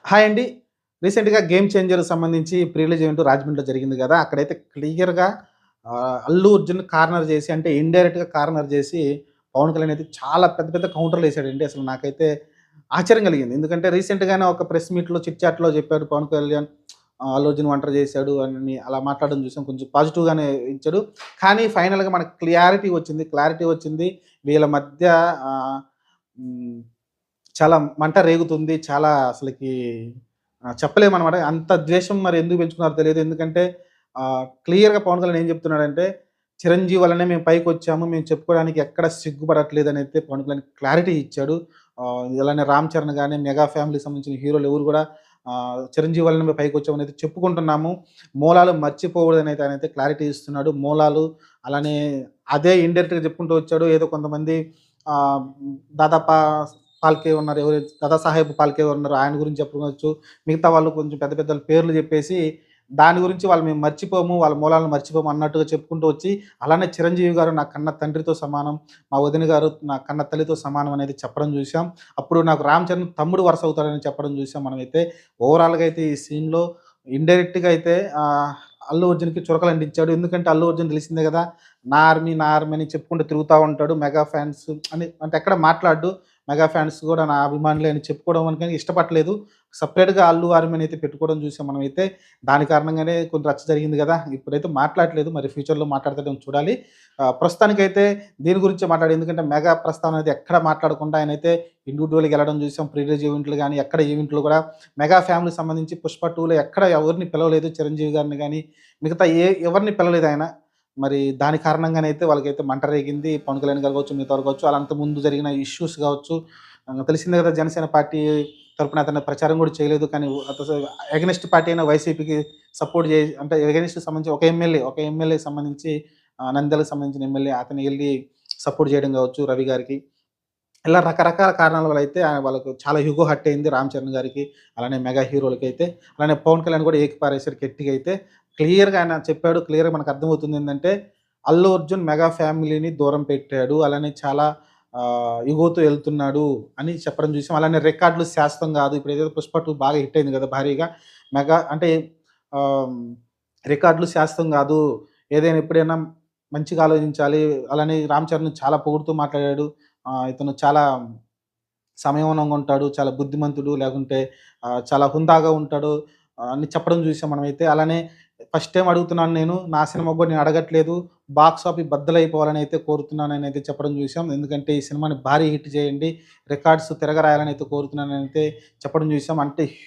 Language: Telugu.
హాయ్ అండి. రీసెంట్‌గా 'గేమ్ చేంజర్' సంబంధించి ప్రీ రిలీజ్ ఈవెంట్ రాజమండ్రిలో జరిగింది గదా! అక్కడైతే క్లియర్‌గా అల్లు అర్జున్ కార్నర్ జేసి అంటే ఇండైరెక్ట్‌గా కార్నర్ జేసి పవన్ కళ్యాణ్ అయితే చాలా పెద్ద పెద్ద కౌంటర్‌లేసాడండి. అసలు నాకైతే ఆశ్చర్యం కలిగింది. ఎందుకంటే రీసెంట్‌గానే ఒక ప్రెస్ మీట్‌లో చిట్ చాట్‌లో చెప్పాడు పవన్ కళ్యాణ్ అల్లు అర్జున్ ఒంటరి చేశాడు అని అలా మాట్లాడడం చూసాం. కొంచెం పాజిటివ్‌గానే ఇచ్చాడు. కానీ ఫైనల్‌గా మనకు క్లారిటీ వచ్చింది. వీళ్ళ మధ్య ఆహ్, హ్మ్. చాలా మంట రేగుతుంది. చాలా అసలకి చెప్పలేమనమాట. అంత ద్వేషం మరి ఎందుకు పెంచుకున్నారో తెలియదు. ఎందుకంటే క్లియర్‌గా పవన్ కళ్యాణ్ ఏం చెప్తున్నాడంటే, చిరంజీవి వల్లనే మేము పైకొచ్చాము. మేము చెప్పుకోవడానికి ఎక్కడ సిగ్గుపడట్లేదనైతే పవన్ కళ్యాణ్ క్లారిటీ ఇచ్చాడు. ఇలానే 'రామ్ చరణ్' గాని, మెగా ఫ్యామిలీకి సంబంధించిన హీరోలు ఎవరు గూడా చిరంజీవి వల్లనే మేము పైకొచ్చామనైతే చెప్పుకుంటున్నాము. మూలాలు మర్చిపోకూడదనైతే ఆయనైతే క్లారిటీ ఇస్తున్నాడు. మూలాలు అలానే అదే ఇండైరెక్ట్‌గా చెప్పుకుంటూ వచ్చాడు. ఏదో కొంతమంది ఆహ్, దాదాపు ఫాల్కే ఉన్నారు. దాదాసాహెబ్ ఫాల్కే ఉన్నారు. ఆయన గురించి చెప్పుకోవచ్చు. మిగతా వాళ్ళు కొంచెం పెద్ద పెద్ద పేర్లు చెప్పేసి, దాని గురించి వాళ్ళు మేము మర్చిపోము, వాళ్ళ మూలాలను మర్చిపోము అన్నట్టుగా చెప్పుకుంటూ వచ్చి, అలానే చిరంజీవి గారు నా కన్న తండ్రితో సమానం, మా వదిన గారు నా కన్న తల్లితో సమానం అనేది చెప్పడం చూసాం. అప్పుడు నాకు రామ్ చరణ్ తమ్ముడు వరుస అవుతాడని చెప్పడం చూసాం మనమైతే. ఓవరాల్‌గా అయితే ఈ సీన్‌లో ఇండైరెక్ట్‌గా అయితే అల్లు అర్జున్‌కి చురకలంటించాడు. ఎందుకంటే అల్లు అర్జున్ తెలిసిందే గదా! నా ఆర్మీ అని చెప్పుకుంటూ తిరుగుతా ఉంటాడు. మెగా ఫ్యాన్స్ అని అంటే ఎక్కడ మాట్లాడడు. మెగా ఫ్యాన్స్ గూడా నా అభిమానులే అని చెప్పుకోవడం వరకని ఇష్టపడలేదు. సెపరేట్‌గా అల్లు ఆర్మీ అయితే పెట్టుకోవడం చూసాం మనమైతే. దాని కారణంగానే కొంచెం రచ్చ జరిగింది గదా! ఇప్పుడైతే మాట్లాడట్లేదు. మరి ఫ్యూచర్‌లో మాట్లాడతాడేమో చూడాలి. ప్రస్తుతానికైతే దీని గురించే ఎందుకంటే మెగా ప్రస్థానం అనేది ఎక్కడ మాట్లాడకుండా ఆయనైతే ఇండివిడ్యువల్‌గా ఎళ్ళడం చూసాం. ప్రీ రిలీజ్ ఈవెంట్‌లు గాని, ఎక్కడ ఈవెంట్‌లో గూడా మెగా ఫ్యామిలీకి సంబంధించి 'పుష్ప 2'లో ఎక్కడ ఎవరిని పిలవలేదు. చిరంజీవి గారిని గాని, మిగతా ఎవరిని పిలవలేదాయన. మరి దాని కారణంగానైతే వాళ్ళకైతే మంట రేగింది. పవన్ కళ్యాణ్ గారు కావచ్చు, మిగతా వారు కావచ్చు, ఆళ్ళ అంతకుముందు జరిగిన ఇష్యూస్ కావచ్చు. తెలిసిందే కదా! జనసేన పార్టీ తరపున అతను ప్రచారం కూడా చేయలేదు. కానీ ఎగనెస్ట్ పార్టీ అయిన వైసీపీకి సపోర్ట్ అంటే ఎగనెస్ట్‌కి సంబంధించి ఒక ఎమ్మెల్యేకి సంబంధించి నంద్యాలకు సంబంధించిన ఎమ్మెల్యే అతను ఎళ్లి సపోర్ట్ చేయడం కావచ్చు రవి గారికి. ఇలా రకరకాల కారణాల వల్ల అయితే వాళ్ళకు చాలా ఇగో హర్ట్ అయింది 'రామ్ చరణ్' గారికి. అలానే మెగా హీరోలకైతే. అలానే పవన్ కళ్యాణ్ కూడా ఏకి పారేసారు గట్టిగా అయితే. క్లియర్‌గా ఆయన చెప్పాడు. క్లియర్‌గా మనకు అర్థమవుతుంది ఏందంటే, అల్లు అర్జున్ మెగా ఫ్యామిలీని దూరం పెట్టాడు. అలానే చాలా ఇగోతో ఎళ్తున్నాడు అని చెప్పడం చూసాం. అలానే రికార్డులు శాశ్వతం కాదు. ఇప్పుడు ఏదైతే 'పుష్ప 2' బాగా హిట్ అయింది కదా! భారీగా. మెగా అంటే ఆహ్, రికార్డులు శాశ్వతం కాదు. ఏదైనా ఎప్పుడైనా మంచిగా ఆలోచించాలి. అలానే 'రామ్ చరణ్' చాలా పొగుడుతూ మాట్లాడాడు. ఇతను చాలా సంయమనంగా ఉంటాడు. చాలా బుద్ధిమంతుడు. లేకుంటే చాలా హుందాగా ఉంటాడు. అని చెప్పడం చూసాం మనమైతే. అలానే ఫస్ట్ టైమ్ అడుగుతున్నాను నేను. నా సినిమా కూడా నేను అడగట్లేదు. బాక్స్ ఆఫీస్ బద్దలైపోవాలని అయితే కోరుతున్నానని అయితే చెప్పడం చూసాం. ఎందుకంటే ఈ సినిమాని భారీ హిట్ చేయండి. రికార్డ్స్ తిరగరాయాలని అయితే కోరుతున్నానని అయితే చెప్పడం చూసాం. అంటే